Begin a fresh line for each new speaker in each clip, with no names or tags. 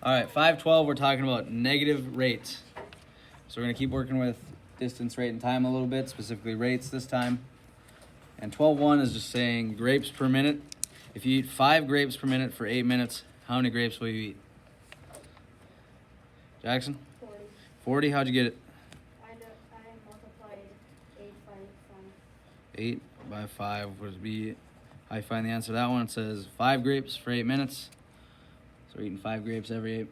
All right, 512, we're talking about negative rates. So we're going to keep working with distance, rate, and time a little bit, specifically rates this time. And 12.1 is just saying grapes per minute. If you eat 5 grapes per minute for 8 minutes, how many grapes will you eat? Jackson?
40.
40, how'd you get it?
I multiplied 8 by 5.
8 by 5 would be, how you find the answer to that one? It says 5 grapes for 8 minutes. So we're eating 5 grapes every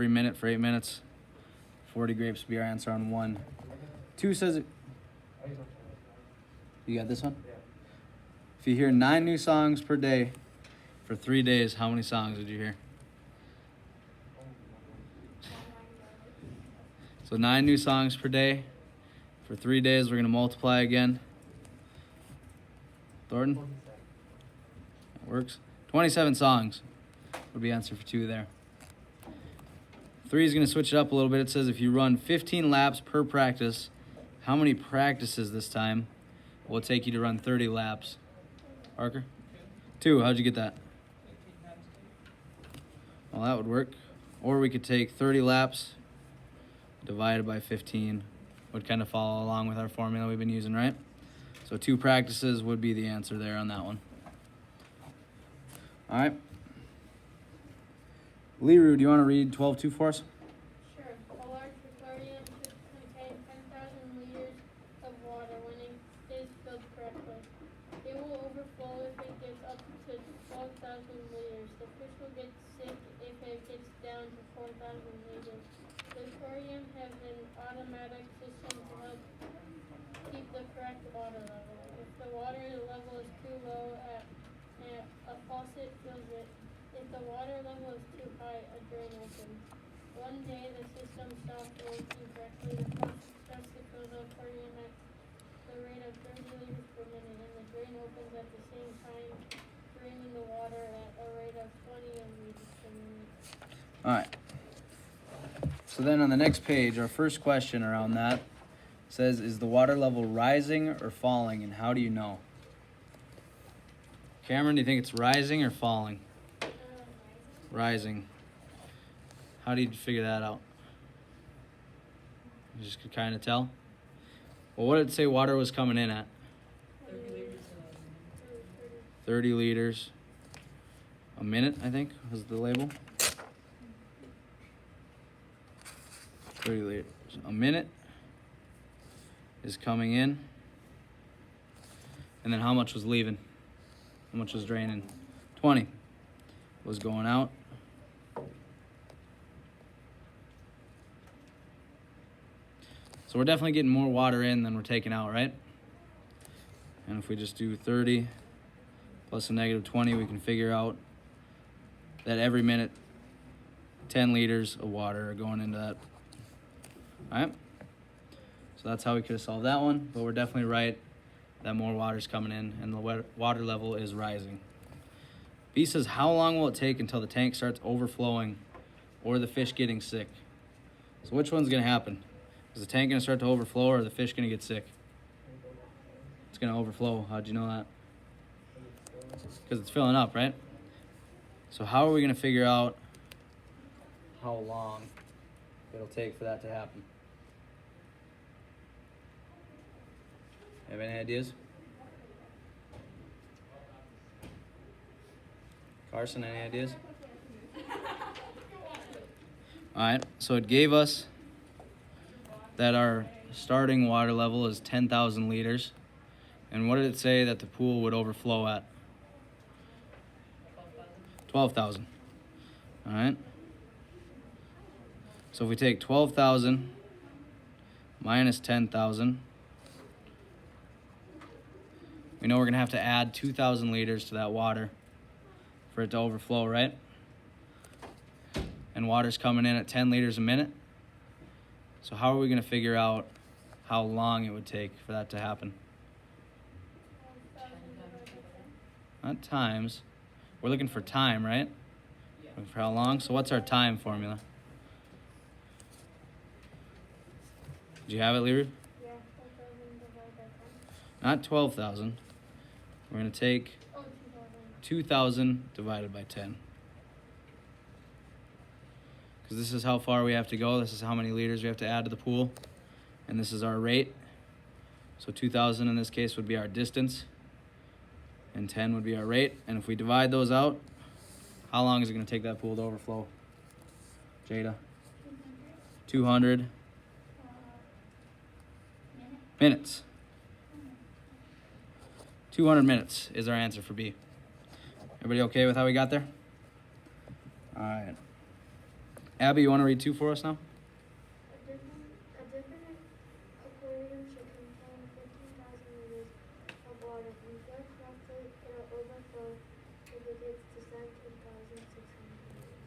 minute for 8 minutes. 40 grapes would be our answer on 1. 2 says it. You got this one?
Yeah.
If you hear 9 new songs per day for 3 days, how many songs did you hear? So 9 new songs per day for 3 days. We're going to multiply again. Thornton? That works. 27 songs would be answer for 2 there. 3 is going to switch it up a little bit. It says if you run 15 laps per practice, how many practices this time will it take you to run 30 laps? Parker? 2. How'd you get that? Well, that would work. Or we could take 30 laps divided by 15. Would kind of follow along with our formula we've been using, right? So 2 practices would be the answer there on that one. All right. Leroy, do you want to read 12.2 for us?
Sure. A large aquarium should contain 10,000 liters of water when it is filled correctly. It will overflow if it gets up to 12,000 liters. The fish will get sick if it gets down to 4,000 liters. The aquarium has an automatic system to help keep the correct water level. If the water level is too low, a faucet fills it. If the water level is too high, a drain opens. One day, the system stopped working correctly. The faucet starts to fill the aquarium at the rate of 30 liters per minute, and the drain opens at the same time, draining the water at a rate of 20 liters per minute.
All right. So then on the next page, our first question around that says, is the water level rising or falling, and how do you know? Cameron, do you think it's rising or falling? Rising. How did you figure that out? You just could kind of tell? Well, what did it say water was coming in at? 30 liters a minute, I think, was the label. 30 liters a minute is coming in. And then how much was leaving? How much was draining? 20 was going out. So we're definitely getting more water in than we're taking out, right? And if we just do 30 plus a negative 20, we can figure out that every minute 10 liters of water are going into that. All right? So that's how we could have solved that one, but we're definitely right that more water's coming in and the water level is rising. B says, how long will it take until the tank starts overflowing or the fish getting sick? So which one's going to happen? Is the tank going to start to overflow or are the fish going to get sick? It's going to overflow. How'd you know that? Because it's filling up, right? So how are we going to figure out how long it'll take for that to happen? Have any ideas? Carson, any ideas? All right, so it gave us that our starting water level is 10,000 liters. And what did it say that the pool would overflow at? 12,000. All right. So if we take 12,000 minus 10,000, we know we're going to have to add 2,000 liters to that water for it to overflow, right? And water's coming in at 10 liters a minute. So how are we going to figure out how long it would take for that to happen? Not times. We're looking for time, right? Looking for how long? So what's our time formula? Do you have it, Leary?
Yeah, 12,000 divided by 10.
Not 12,000. We're going to take
Oh, 2,000.
2,000 divided by 10. because this is how far we have to go. This is how many liters we have to add to the pool, and this is our rate. So 2,000 in this case would be our distance, and 10 would be our rate. And if we divide those out, how long is it going to take that pool to overflow? Jada? 200 minutes. 200 minutes is our answer for B. Everybody okay with how we got there? All right. Abby, you want to read 2 for us now?
A different aquarium should contain 15,000 liters of water. When filled correctly, it'll overflow if it gets to 17,600 liters.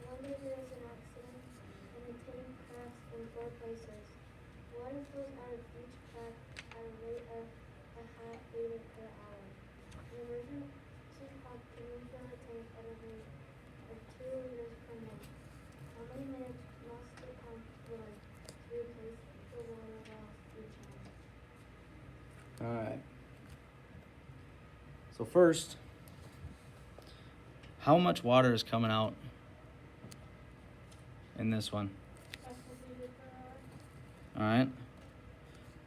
One day there was an accident and the tank cracks in 4 places. Water flows out of each crack at a rate of a half liter per hour. An emergency pump can refill the tank at a rate of 2 liters per minute. How many minutes must the pump run to replace the water lost each hour?
All right. So first, how much water is coming out in this one? All right.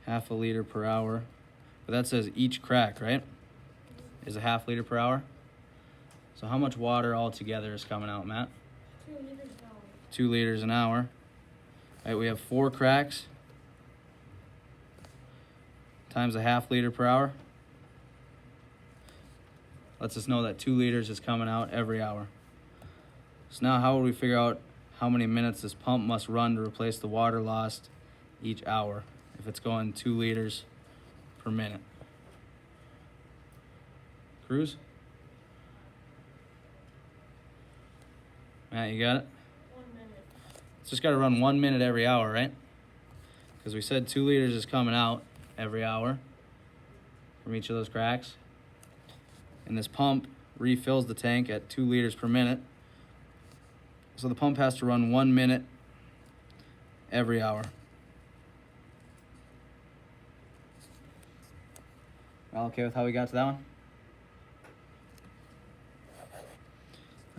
Half a liter per hour. But that says each crack, right? Is a half liter per hour. So how much water altogether is coming out, Matt?
2 liters an hour.
2 liters an hour. All right, we have 4 cracks times a half liter per hour. Lets us know that 2 liters is coming out every hour. So now how would we figure out how many minutes this pump must run to replace the water lost each hour if it's going 2 liters per minute? Cruz? Matt, you got it?
1 minute.
It's just got to run 1 minute every hour, right? Because we said 2 liters is coming out every hour from each of those cracks. And this pump refills the tank at 2 liters per minute. So the pump has to run 1 minute every hour. All okay with how we got to that one?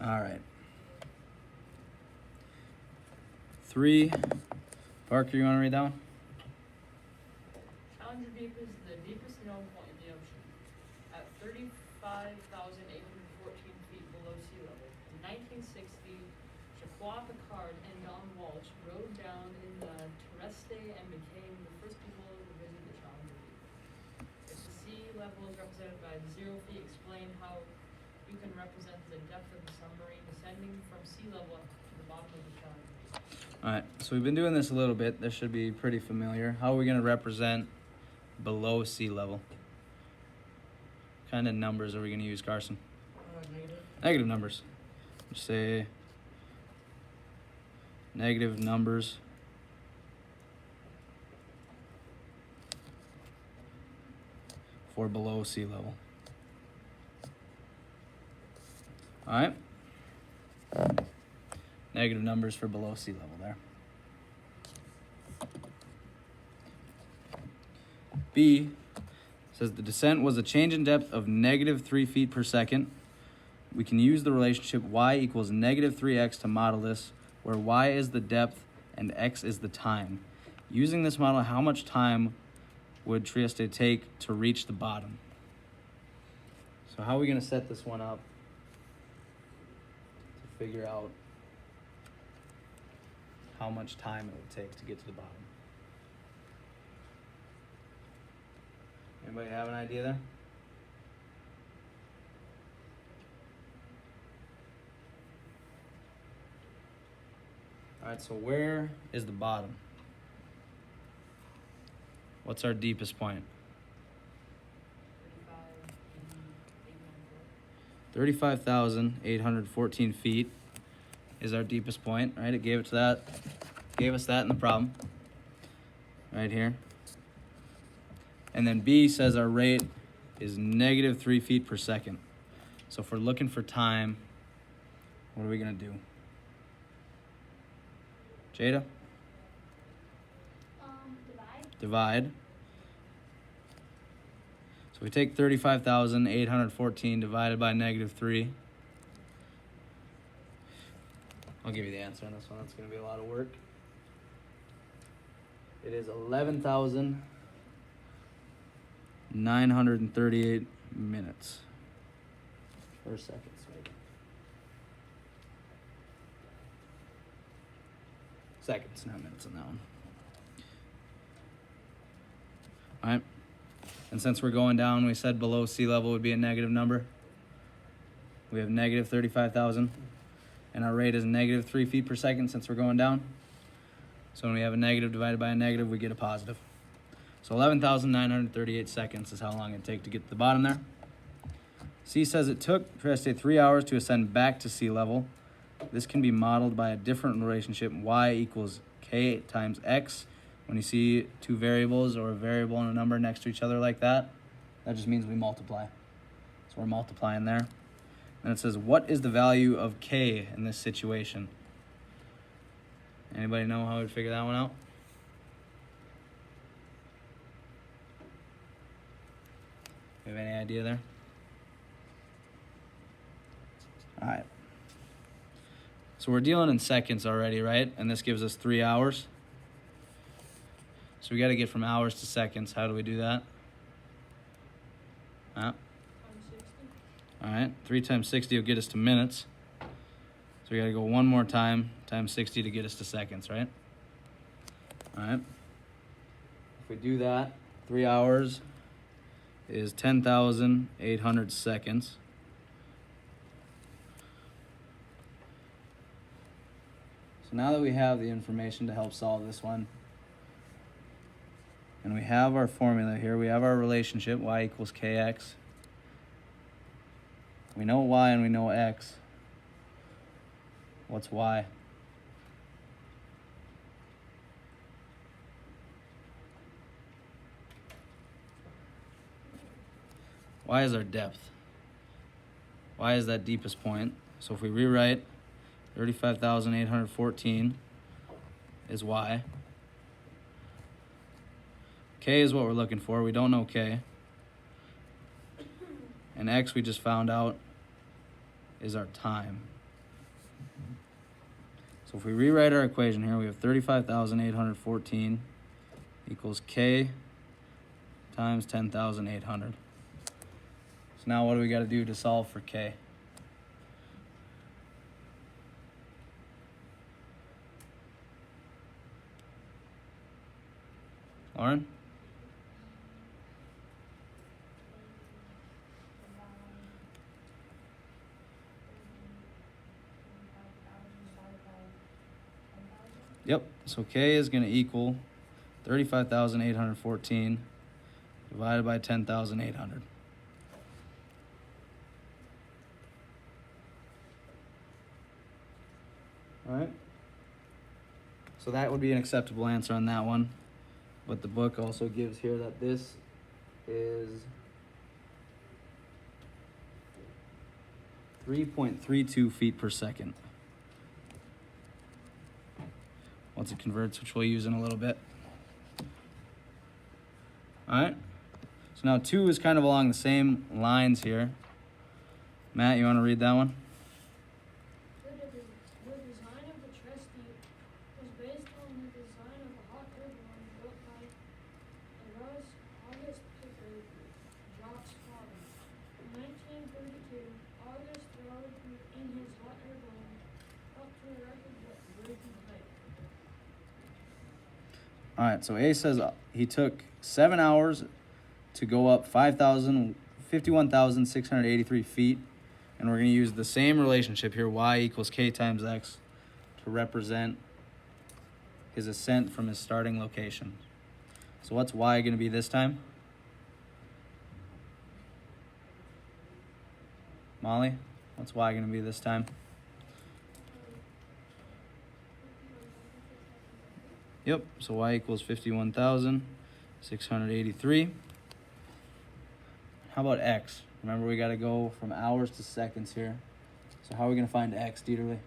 All right. 3. Parker, you want to read that one?
Challenger Deep is the deepest known point in the ocean, at 35,814 feet below sea level. In 1960, Jacques Picard and Don Walsh rode down in the Terrestre and became the first people to visit the Challenger Deep. If the sea level is represented by 0 feet, explain how you can represent the depth of the submarine descending from sea level up to the bottom of the Challenger Deep.
All right, so we've been doing this a little bit. This should be pretty familiar. How are we going to represent below sea level? What kind of numbers are we going to use, Carson?
Negative.
Negative numbers. Just say negative numbers for below sea level. All right. Negative numbers for below sea level there. B says the descent was a change in depth of negative 3 feet per second. We can use the relationship y equals negative 3x to model this, where y is the depth and x is the time. Using this model, how much time would Trieste take to reach the bottom? So how are we going to set this one up to figure out how much time it would take to get to the bottom? Anybody have an idea there? All right, so where is the bottom? What's our deepest point? 35,814 feet is our deepest point, right? It gave us that in the problem, right here. And then B says our rate is negative 3 feet per second. So if we're looking for time, what are we gonna do? Jada? Divide. So we take 35,814 divided by negative 3. I'll give you the answer on this one. That's going to be a lot of work. It is 11,938 minutes. Or seconds, maybe. Seconds, not minutes on that one. Alright. And since we're going down, we said below sea level would be a negative number. We have negative 35,000. And our rate is negative 3 feet per second since we're going down. So when we have a negative divided by a negative, we get a positive. So 11,938 seconds is how long it take to get to the bottom there. C says it took Trieste 3 hours to ascend back to sea level. This can be modeled by a different relationship, y equals k times x. When you see two variables or a variable and a number next to each other like that, that just means we multiply. So we're multiplying there. And it says, what is the value of k in this situation? Anybody know how we'd figure that one out? You have any idea there? All right. So we're dealing in seconds already, right? And this gives us 3 hours. So we got to get from hours to seconds. How do we do that?
Times 60.
All right. 3 times 60 will get us to minutes. So we got to go one more time, times 60 to get us to seconds, right? All right. If we do that, 3 hours is 10,800 seconds. So now that we have the information to help solve this one, and we have our formula here, we have our relationship, y equals kx. We know y and we know x. What's y? Y is our depth. Y is that deepest point. So if we rewrite 35,814 is y. K is what we're looking for. We don't know K. And X we just found out is our time. So if we rewrite our equation here, we have 35,814 equals K times 10,800. So now what do we got to do to solve for K? Lauren? Yep, so K is going to equal 35,814 divided by 10,800. All right. So that would be an acceptable answer on that one. But the book also gives here that this is 3.32 feet per second. Once it converts, which we'll use in a little bit. All right. So now 2 is kind of along the same lines here. Matt, you want to read that one?
The design of the Trieste was based on the design of a hot air balloon built by August Pickard, Jacques' father. In 1932, August rode in his hot air balloon up to a record-breaking height.
All right, so A says he took 7 hours to go up 51,683 feet. And we're going to use the same relationship here, y equals k times x, to represent his ascent from his starting location. So what's y going to be this time? Molly, what's y going to be this time? Yep, so y equals 51,683. How about x? Remember, we got to go from hours to seconds here. So how are we going to find x, Dieterle?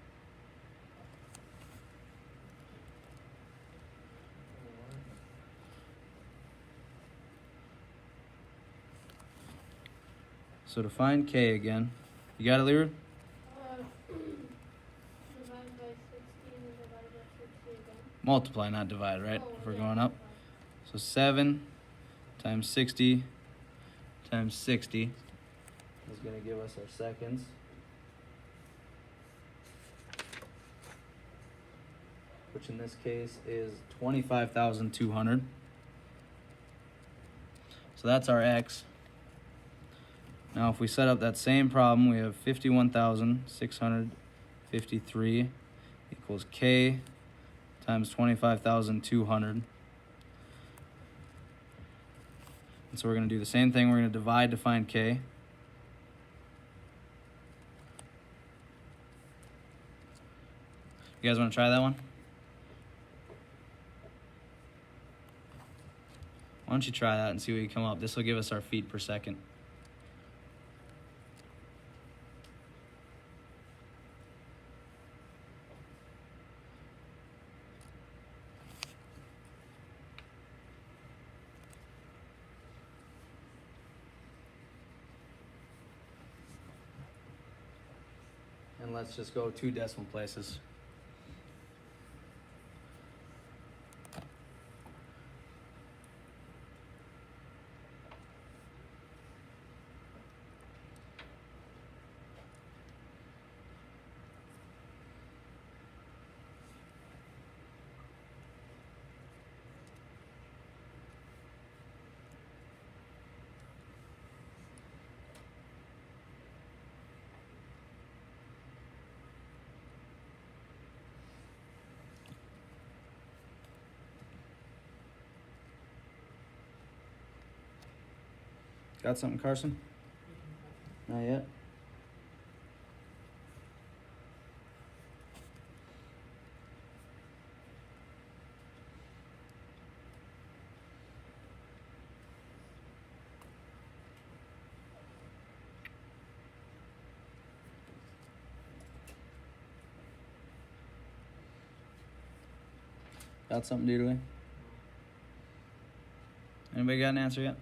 So to find k again, you got it, Leroy?
Divided by 60 and then divide by 60 again.
Multiply, not divide, right?
Oh,
If we're
yeah,
going up.
divide.
So 7 times 60 times 60 is going to give us our seconds. Which in this case is 25,200. So that's our x. Now if we set up that same problem, we have 51,653 equals k times 25,200. And so we're going to do the same thing. We're going to divide to find k. You guys want to try that one? Why don't you try that and see what you come up? This will give us our feet per second. And let's just go 2 decimal places. Got something, Carson? Not yet? Got something, Dieterle? Anybody got an answer yet?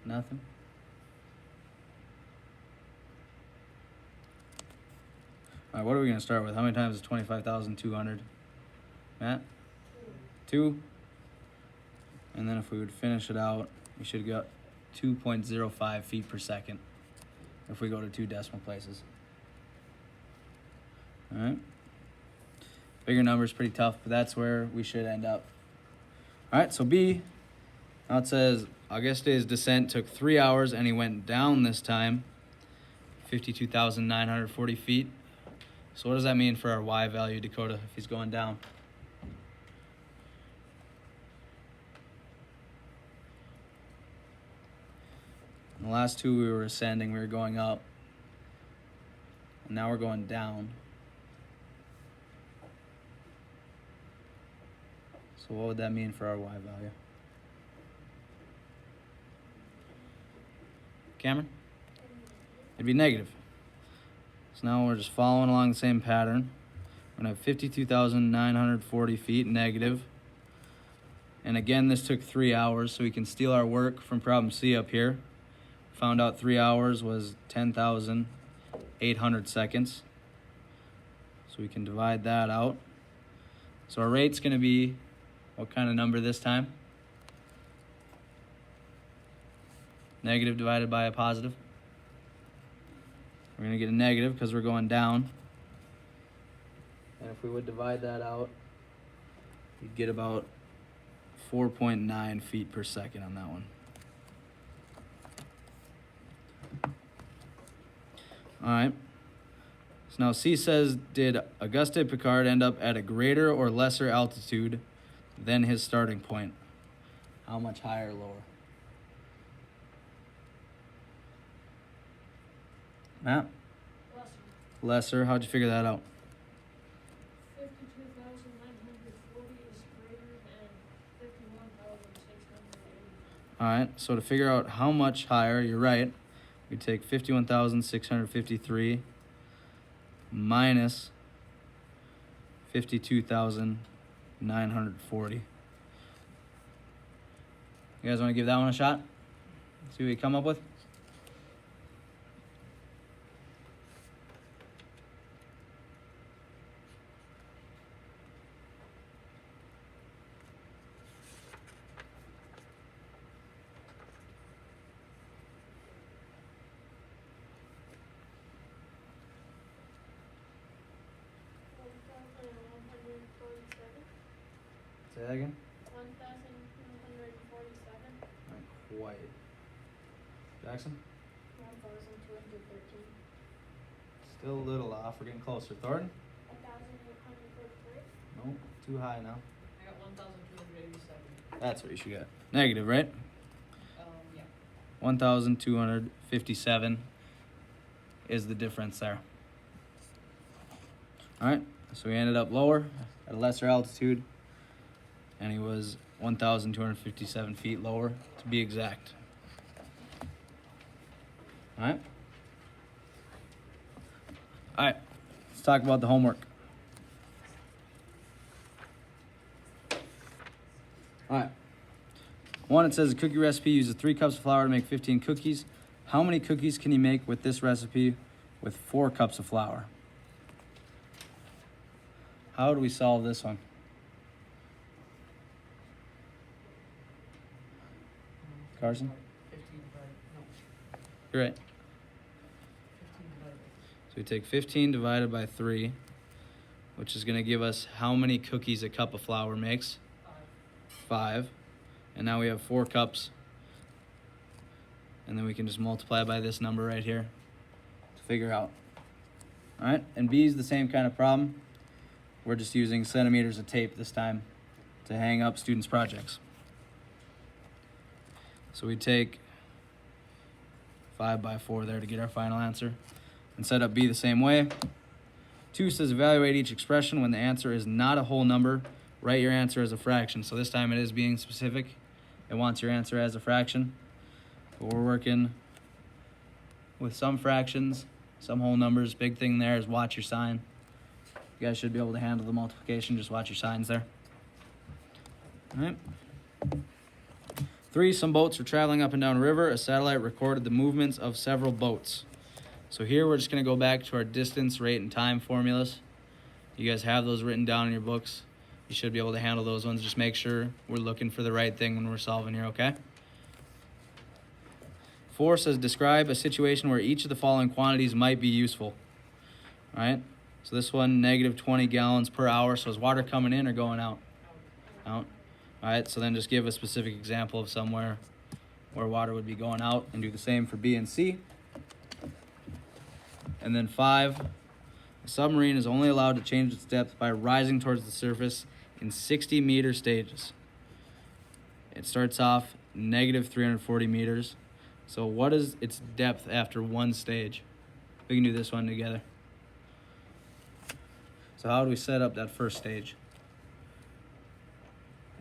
Nothing? All right, what are we going to start with? How many times is 25,200? Matt? 2. And then if we would finish it out, we should get 2.05 feet per second if we go to 2 decimal places. All right? Bigger number is pretty tough, but that's where we should end up. All right, so B, now it says Auguste's descent took 3 hours and he went down this time, 52,940 feet. So what does that mean for our Y value, Dakota, if he's going down? In the last 2 we were ascending, we were going up. And now we're going down. So what would that mean for our Y value? Cameron? It'd be negative. So now we're just following along the same pattern. We're going to have 52,940 feet negative. And again, this took 3 hours, so we can steal our work from problem C up here. Found out 3 hours was 10,800 seconds. So we can divide that out. So our rate's going to be what kind of number this time? Negative divided by a positive. We're going to get a negative because we're going down. And if we would divide that out, you'd get about 4.9 feet per second on that one. All right. So now C says, did Auguste Piccard end up at a greater or lesser altitude than his starting point? How much higher or lower? Matt? Lesser. How'd you figure that out?
52,940 is greater than 51,680.
All right, so to figure out how much higher, you're right, we take 51,653 minus 52,940. You guys want to give that one a shot? See what you come up with? Say that again?
1,247.
Not quite. Jackson?
1,213.
Still a little off. We're getting closer. Thornton?
1,843.
Nope, too high now.
I got 1,287.
That's what you should get. Negative, right?
Yeah.
1,257 is the difference there. Alright, so we ended up lower at a lesser altitude, and he was 1,257 feet lower to be exact. Alright? Alright, let's talk about the homework. Alright. One, it says a cookie recipe uses 3 cups of flour to make 15 cookies. How many cookies can you make with this recipe with 4 cups of flour? How do we solve this one? Carson?
15 divided, no,
You're right.
15 divided.
So we take 15 divided by 3, which is going to give us how many cookies a cup of flour makes? 5. And now we have 4 cups. And then we can just multiply by this number right here to figure out. All right, and B is the same kind of problem. We're just using centimeters of tape this time to hang up students' projects. So we take 5 by 4 there to get our final answer. And set up B the same way. 2 says evaluate each expression. When the answer is not a whole number, write your answer as a fraction. So this time it is being specific. It wants your answer as a fraction. But we're working with some fractions, some whole numbers. Big thing there is watch your sign. You guys should be able to handle the multiplication. Just watch your signs there. All right. 3, some boats were traveling up and down a river. A satellite recorded the movements of several boats. So here we're just going to go back to our distance, rate, and time formulas. You guys have those written down in your books. You should be able to handle those ones. Just make sure we're looking for the right thing when we're solving here, okay? 4 says describe a situation where each of the following quantities might be useful. All right? So this one, negative 20 gallons per hour. So is water coming in or going out? Out. All right, so then just give a specific example of somewhere where water would be going out, and do the same for B and C. And then 5, a submarine is only allowed to change its depth by rising towards the surface in 60-meter stages. It starts off negative 340 meters. So what is its depth after one stage? We can do this one together. So how do we set up that first stage?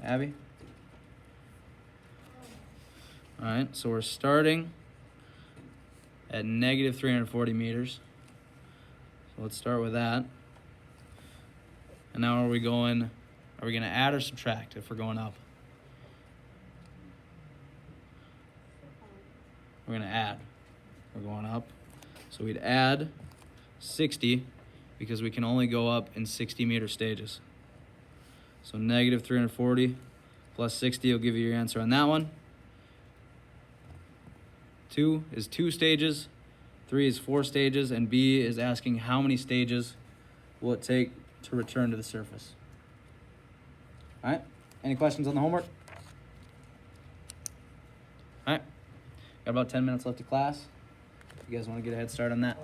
Abby? All right, so we're starting at negative 340 meters. So let's start with that. And now are we going to add or subtract if we're going up? We're going to add. We're going up. So we'd add 60 because we can only go up in 60-meter stages. So negative 340 plus 60 will give you your answer on that one. 2 is 2 stages. 3 is 4 stages. And B is asking how many stages will it take to return to the surface. All right. Any questions on the homework? All right. Got about 10 minutes left of class. You guys want to get a head start on that?